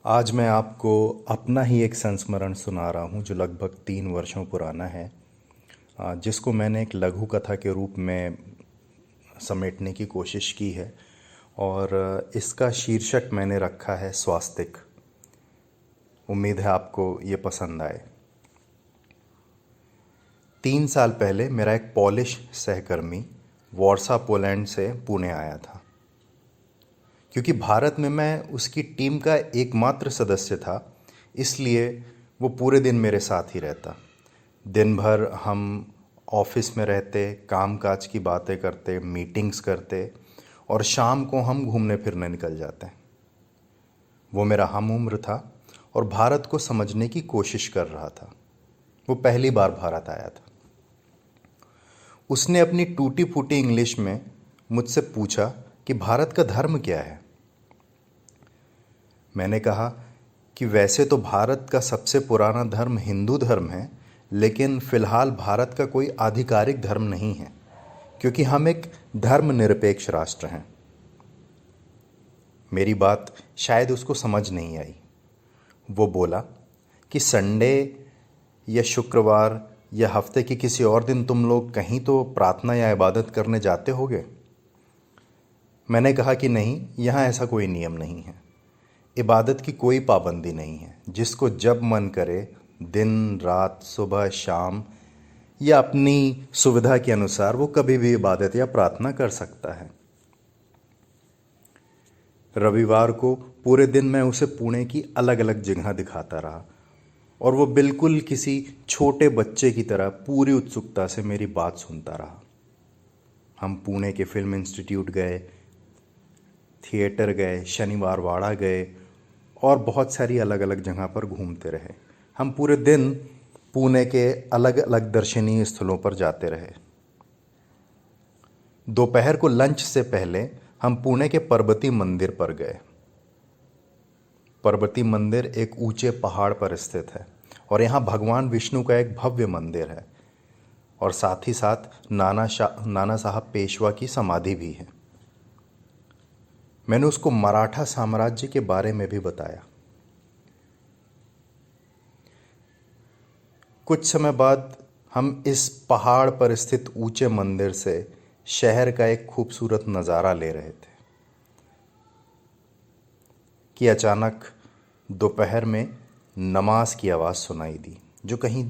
आज मैं आपको अपना ही एक संस्मरण सुना रहा हूँ जो लगभग 3 वर्षों पुराना है। जिसको मैंने एक लघु कथा के रूप में समेटने की कोशिश की है। और इसका शीर्षक मैंने रखा है स्वास्तिक। उम्मीद है आपको ये पसंद आए। 3 साल पहले मेरा एक पॉलिश सहकर्मी वॉर्सा पोलैंड से पुणे आया था। क्योंकि भारत में मैं उसकी टीम का एकमात्र सदस्य था, इसलिए वो पूरे दिन मेरे साथ ही रहता। दिन भर हम ऑफिस में रहते, काम काज की बातें करते, मीटिंग्स करते और शाम को हम घूमने फिरने निकल जाते। वो मेरा हम उम्र था और भारत को समझने की कोशिश कर रहा था। वो पहली बार भारत आया था। उसने अपनी टूटी फूटी इंग्लिश में मुझसे पूछा कि भारत का धर्म क्या है। मैंने कहा कि वैसे तो भारत का सबसे पुराना धर्म हिंदू धर्म है, लेकिन फ़िलहाल भारत का कोई आधिकारिक धर्म नहीं है, क्योंकि हम एक धर्मनिरपेक्ष राष्ट्र हैं। मेरी बात शायद उसको समझ नहीं आई। वो बोला कि संडे या शुक्रवार या हफ्ते के किसी और दिन तुम लोग कहीं तो प्रार्थना या इबादत करने जाते होगे। मैंने कहा कि नहीं, यहाँ ऐसा कोई नियम नहीं है। इबादत की कोई पाबंदी नहीं है। जिसको जब मन करे, दिन रात सुबह शाम या अपनी सुविधा के अनुसार वो कभी भी इबादत या प्रार्थना कर सकता है। रविवार को पूरे दिन मैं उसे पुणे की अलग अलग जगह दिखाता रहा और वो बिल्कुल किसी छोटे बच्चे की तरह पूरी उत्सुकता से मेरी बात सुनता रहा। हम पुणे के फिल्म इंस्टीट्यूट गए, थिएटर गए, शनिवार वाड़ा गए और बहुत सारी अलग अलग जगह पर घूमते रहे। हम पूरे दिन पुणे के अलग अलग दर्शनीय स्थलों पर जाते रहे। दोपहर को लंच से पहले हम पुणे के पर्वती मंदिर पर गए। पर्वती मंदिर एक ऊंचे पहाड़ पर स्थित है और यहाँ भगवान विष्णु का एक भव्य मंदिर है और साथ ही साथ नाना साहब पेशवा की समाधि भी है। मैंने उसको मराठा साम्राज्य के बारे में भी बताया। कुछ समय बाद हम इस पहाड़ पर स्थित ऊंचे मंदिर से शहर का एक खूबसूरत नज़ारा ले रहे थे कि अचानक दोपहर में नमाज की आवाज़ सुनाई दी, जो कहीं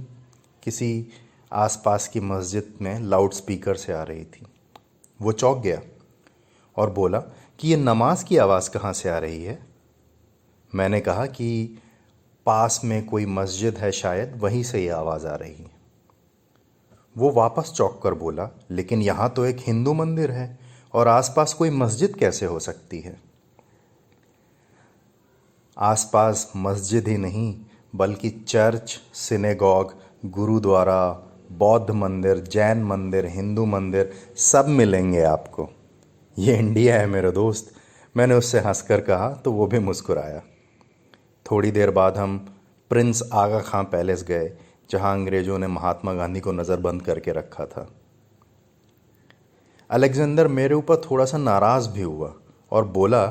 किसी आसपास की मस्जिद में लाउड स्पीकर से आ रही थी। वो चौंक गया और बोला कि ये नमाज की आवाज़ कहाँ से आ रही है। मैंने कहा कि पास में कोई मस्जिद है, शायद वहीं से ये आवाज़ आ रही है। वो वापस चौंक कर बोला, लेकिन यहाँ तो एक हिंदू मंदिर है और आसपास कोई मस्जिद कैसे हो सकती है। आसपास मस्जिद ही नहीं बल्कि चर्च, सिनेगॉग, गुरुद्वारा, बौद्ध मंदिर, जैन मंदिर, हिंदू मंदिर सब मिलेंगे आपको। ये इंडिया है मेरे दोस्त, मैंने उससे हंसकर कहा तो वो भी मुस्कुराया। थोड़ी देर बाद हम प्रिंस आगा खां पैलेस गए, जहां अंग्रेज़ों ने महात्मा गांधी को नज़रबंद करके रखा था। अलेक्जेंडर मेरे ऊपर थोड़ा सा नाराज़ भी हुआ और बोला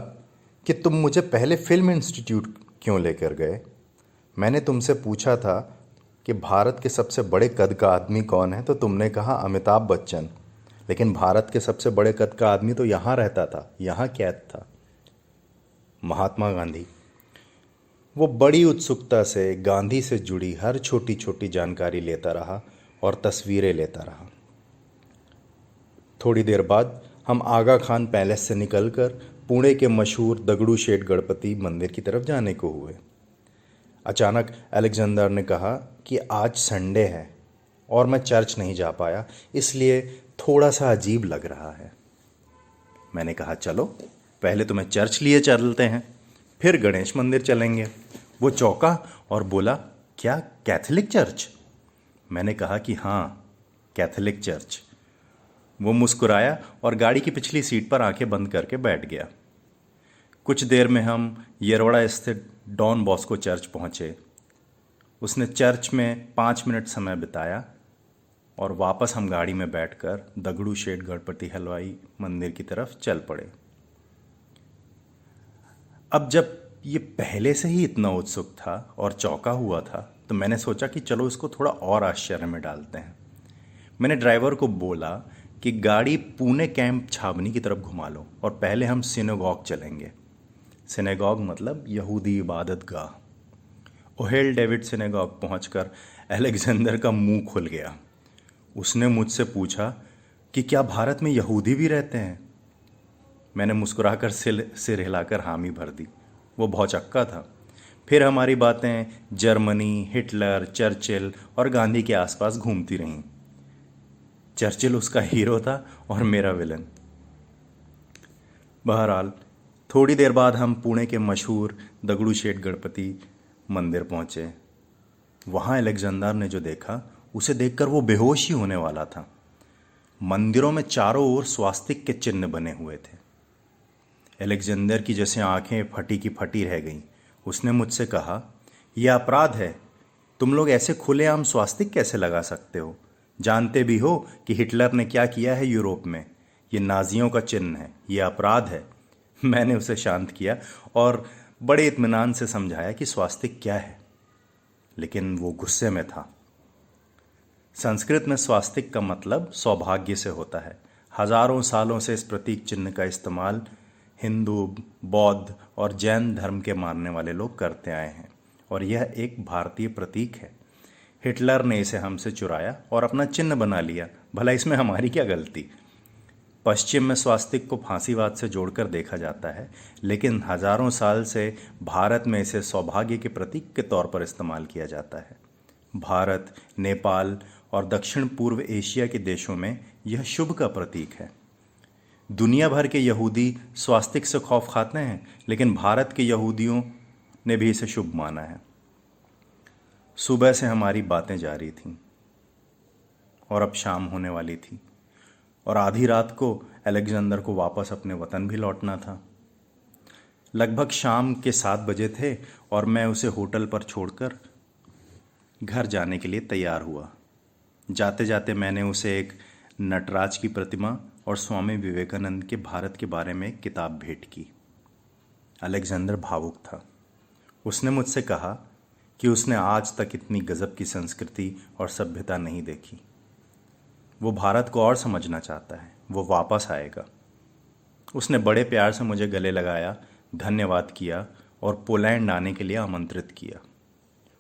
कि तुम मुझे पहले फिल्म इंस्टीट्यूट क्यों लेकर गए। मैंने तुमसे पूछा था कि भारत के सबसे बड़े कद का आदमी कौन है, तो तुमने कहा अमिताभ बच्चन। लेकिन भारत के सबसे बड़े कद का आदमी तो यहाँ रहता था, यहाँ कैद था, महात्मा गांधी। वो बड़ी उत्सुकता से गांधी से जुड़ी हर छोटी छोटी जानकारी लेता रहा और तस्वीरें लेता रहा। थोड़ी देर बाद हम आगा खान पैलेस से निकलकर पुणे के मशहूर दगड़ू शेठ गणपति मंदिर की तरफ जाने को हुए। अचानक अलेक्जेंडर ने कहा कि आज संडे है और मैं चर्च नहीं जा पाया, इसलिए थोड़ा सा अजीब लग रहा है। मैंने कहा चलो पहले तुम्हें चर्च लिए चलते हैं, फिर गणेश मंदिर चलेंगे। वो चौंका और बोला, क्या कैथोलिक चर्च? मैंने कहा कि हाँ, कैथोलिक चर्च। वो मुस्कुराया और गाड़ी की पिछली सीट पर आंखें बंद करके बैठ गया। कुछ देर में हम येरवड़ा स्थित डॉन बॉस्को चर्च पहुँचे। उसने चर्च में 5 मिनट समय बिताया और वापस हम गाड़ी में बैठकर दगड़ू शेठ गणपति हलवाई मंदिर की तरफ चल पड़े। अब जब ये पहले से ही इतना उत्सुक था और चौंका हुआ था, तो मैंने सोचा कि चलो इसको थोड़ा और आश्चर्य में डालते हैं। मैंने ड्राइवर को बोला कि गाड़ी पुणे कैंप छावनी की तरफ घुमा लो और पहले हम सिनेगॉग चलेंगे। सिनेगॉग मतलब यहूदी इबादत गाह। ओहेल डेविड सिनेगॉग पहुंचकर अलेक्जेंडर का मुंह खुल गया। उसने मुझसे पूछा कि क्या भारत में यहूदी भी रहते हैं। मैंने मुस्कुराकर सिर हिलाकर हामी भर दी। वो भौचक्का था। फिर हमारी बातें जर्मनी, हिटलर, चर्चिल और गांधी के आसपास घूमती रहीं। चर्चिल उसका हीरो था और मेरा विलन। बहरहाल थोड़ी देर बाद हम पुणे के मशहूर दगड़ू शेठ गणपति मंदिर पहुंचे। वहाँ अलेक्जेंडर ने जो देखा उसे देखकर वो बेहोश ही होने वाला था। मंदिरों में चारों ओर स्वास्तिक के चिन्ह बने हुए थे। अलेक्जेंडर की जैसे आंखें फटी की फटी रह गईं। उसने मुझसे कहा, यह अपराध है, तुम लोग ऐसे खुलेआम स्वास्तिक कैसे लगा सकते हो? जानते भी हो कि हिटलर ने क्या किया है यूरोप में? ये नाजियों का चिन्ह है, यह अपराध है। मैंने उसे शांत किया और बड़े इत्मीनान से समझाया कि स्वास्तिक क्या है, लेकिन वो गुस्से में था। संस्कृत में स्वास्तिक का मतलब सौभाग्य से होता है। हजारों सालों से इस प्रतीक चिन्ह का इस्तेमाल हिंदू, बौद्ध और जैन धर्म के मानने वाले लोग करते आए हैं और यह एक भारतीय प्रतीक है। हिटलर ने इसे हमसे चुराया और अपना चिन्ह बना लिया। भला इसमें हमारी क्या गलती? पश्चिम में स्वास्तिक को फांसीवाद से जोड़कर देखा जाता है, लेकिन हजारों साल से भारत में इसे सौभाग्य के प्रतीक के तौर पर इस्तेमाल किया जाता है। भारत, नेपाल और दक्षिण पूर्व एशिया के देशों में यह शुभ का प्रतीक है। दुनिया भर के यहूदी स्वास्तिक से खौफ खाते हैं, लेकिन भारत के यहूदियों ने भी इसे शुभ माना है। सुबह से हमारी बातें जारी थीं और अब शाम होने वाली थी और आधी रात को अलेक्जेंडर को वापस अपने वतन भी लौटना था। लगभग शाम के 7 बजे थे और मैं उसे होटल पर छोड़कर घर जाने के लिए तैयार हुआ। जाते जाते मैंने उसे एक नटराज की प्रतिमा और स्वामी विवेकानंद के भारत के बारे में एक किताब भेंट की। अलेक्जेंडर भावुक था। उसने मुझसे कहा कि उसने आज तक इतनी गजब की संस्कृति और सभ्यता नहीं देखी। वो भारत को और समझना चाहता है। वो वापस आएगा। उसने बड़े प्यार से मुझे गले लगाया, धन्यवाद किया और पोलैंड आने के लिए आमंत्रित किया।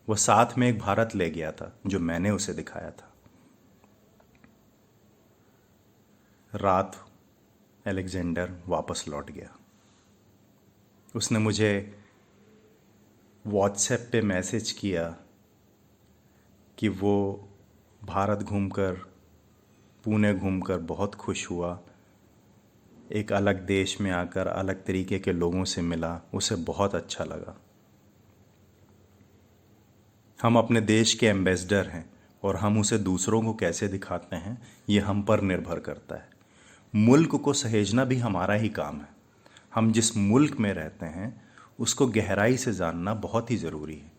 वो साथ में एक भारत ले गया था जो मैंने उसे दिखाया था। रात अलेक्जेंडर वापस लौट गया। उसने मुझे व्हाट्सएप पे मैसेज किया कि वो भारत घूमकर, पुणे घूमकर बहुत खुश हुआ। एक अलग देश में आकर अलग तरीके के लोगों से मिला, उसे बहुत अच्छा लगा। हम अपने देश के एम्बेसडर हैं और हम उसे दूसरों को कैसे दिखाते हैं ये हम पर निर्भर करता है। मुल्क को सहेजना भी हमारा ही काम है। हम जिस मुल्क में रहते हैं उसको गहराई से जानना बहुत ही ज़रूरी है।